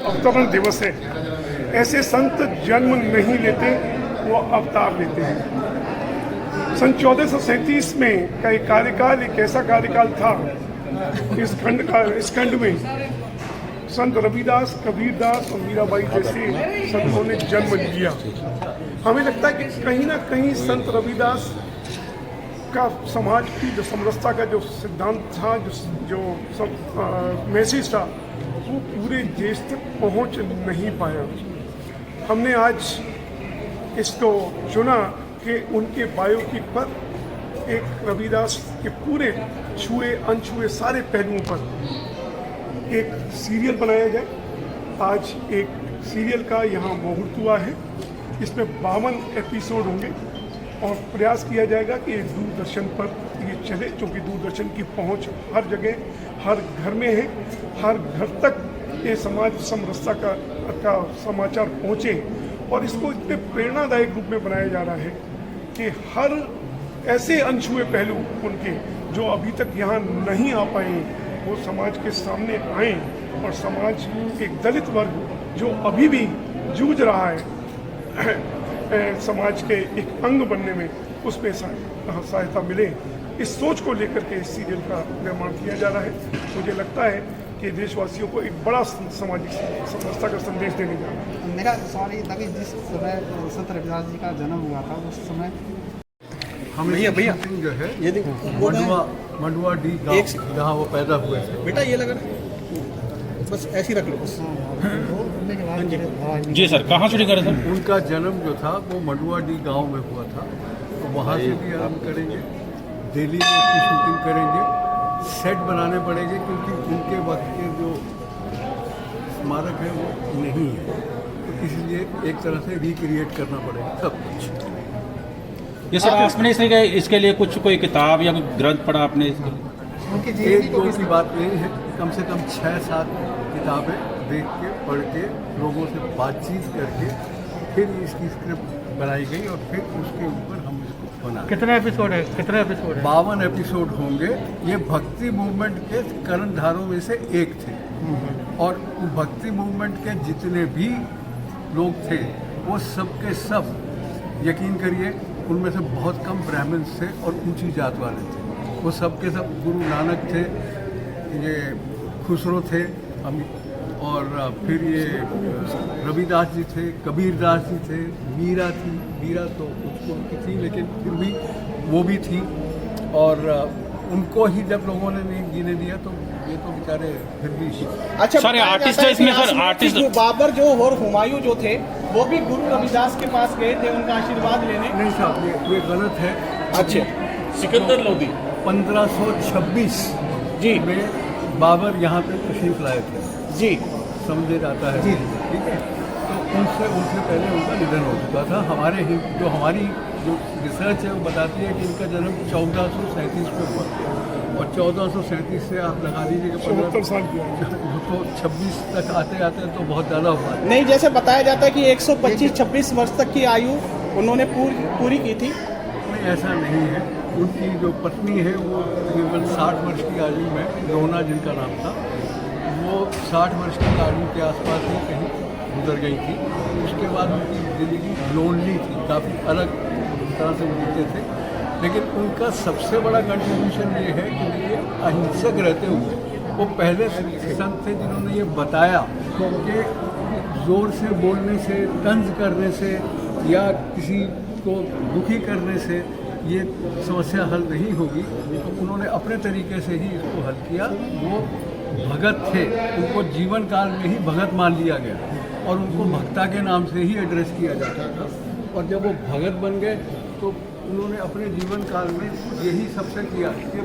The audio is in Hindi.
अवतरण दिवस है। ऐसे संत जन्म नहीं लेते, वो अवतार लेते हैं। सन 1437 में का एक कार्यकाल एक ऐसा कार्यकाल था, इस खंड में संत रविदास, कबीरदास और मीराबाई जैसे संतों ने जन्म लिया। हमें लगता है कि कहीं ना कहीं संत रविदास का समाज की जो समरसता का जो सिद्धांत था, जो मैसेज था, वो पूरे देश तक पहुंच नहीं पाया। हमने आज इसको चुना कि उनके बायोपिक पर एक रविदास के पूरे छुए अनछुए सारे पहलुओं पर एक सीरियल बनाया जाए। आज एक सीरियल का यहाँ मुहूर्त हुआ है। इसमें 52 एपिसोड होंगे और प्रयास किया जाएगा कि दूरदर्शन पर ये चले, क्योंकि दूरदर्शन की पहुंच हर जगह, हर घर में है। हर घर तक ये समाज समरसता का समाचार पहुँचे और इसको इतने प्रेरणादायक रूप में बनाया जा रहा है कि हर ऐसे अनछुए पहलू उनके जो अभी तक यहाँ नहीं आ पाए, वो समाज के सामने आए और समाज एक दलित वर्ग जो अभी भी जूझ रहा है समाज के एक अंग बनने में, उसमें सहायता मिले। इस सोच को लेकर के इस सीरियल का निर्माण किया जा रहा है। मुझे लगता है कि देशवासियों को एक बड़ा सामाजिक समरसता का संदेश देने जा रहा है। मेरा सवाल ये था कि जिस समय संत रविदास जी का जन्म हुआ था, उस समय हम भैया जो है ये देखो मंडुआ डी गाँव जहाँ वो पैदा हुए थे। बेटा ये लगा बस ऐसे ही रख लो बस। जी सर, कहाँ शूटिंग करे थे? उनका जन्म जो था वो मंडुआ डी गाँव में हुआ था, तो वहाँ से भी आरम्भ करेंगे। दिल्ली में इसकी शूटिंग करेंगे। सेट बनाने पड़ेंगे क्योंकि उनके वक्त के जो स्मारक है वो नहीं है, तो इसलिए एक तरह से रिक्रिएट करना पड़ेगा सब कुछ। ये सर आपने इसके लिए कुछ कोई किताब या कोई ग्रंथ पढ़ा आपने? एक दो की बात नहीं है, कम से कम 6-7 किताबें देख के पढ़ के लोगों से बातचीत करके फिर इसकी स्क्रिप्ट बनाई गई और फिर उसके ऊपर हम इसको बना। कितने एपिसोड है? 52 एपिसोड होंगे। ये भक्ति मूवमेंट के कर्णधारों में से एक थे और भक्ति मूवमेंट के जितने भी लोग थे वो सब के सब, यकीन करिए, उनमें से बहुत कम ब्राह्मण्स थे और ऊंची जात वाले थे। वो सब के सब गुरु नानक थे, ये खुसरो थे, और फिर ये रविदास जी थे, कबीरदास जी थे, मीरा थी। मीरा तो उसको उनकी थी, लेकिन फिर भी वो भी थी। और उनको ही जब लोगों ने नहीं जीने दिया तो ये तो बेचारे फिर भी। अच्छा सर, आर्टिस्ट है इसमें सर, आर्टिस्ट बाबर जो और हुमायूं जो थे वो भी गुरु रविदास के पास गए थे उनका आशीर्वाद लेने। नहीं साहब, ये गलत है। अच्छा, सिकंदर लोदी 1526 जी में बाबर यहाँ पे तशरीफ लाए थे जी, समझे जाता है। ठीक है, तो उनसे पहले उनका निधन हो चुका था। हमारी जो रिसर्च है वो बताती है कि इनका जन्म 1437 में हुआ और 1437 से आप लगा लीजिए कि 74 साल की तो 26 तक आते आते तो बहुत ज़्यादा हुआ। नहीं, जैसे बताया जाता है कि 125-26 वर्ष तक की आयु उन्होंने पूरी की थी। नहीं, ऐसा नहीं है। उनकी जो पत्नी है वो तकरीबन 60 वर्ष की आयु में, रोना जिनका नाम था, वो 60 वर्ष की आयु के आसपास ही कहीं गुजर गई थी। उसके बाद उनकी ज़िंदगी लोनली थी, काफ़ी अलग तरह से जीते थे। लेकिन उनका सबसे बड़ा कंट्रीब्यूशन ये है कि ये अहिंसक रहते हुए वो पहले संत थे जिन्होंने ये बताया कि ज़ोर से बोलने से, तंज करने से या किसी को दुखी करने से ये समस्या हल नहीं होगी। तो उन्होंने अपने तरीके से ही इसको हल किया। वो भगत थे, उनको जीवन काल में ही भगत मान लिया गया और उनको भक्ता के नाम से ही एड्रेस किया जाता था। और जब वो भगत बन गए तो उन्होंने अपने जीवन काल में यही सबसे किया कि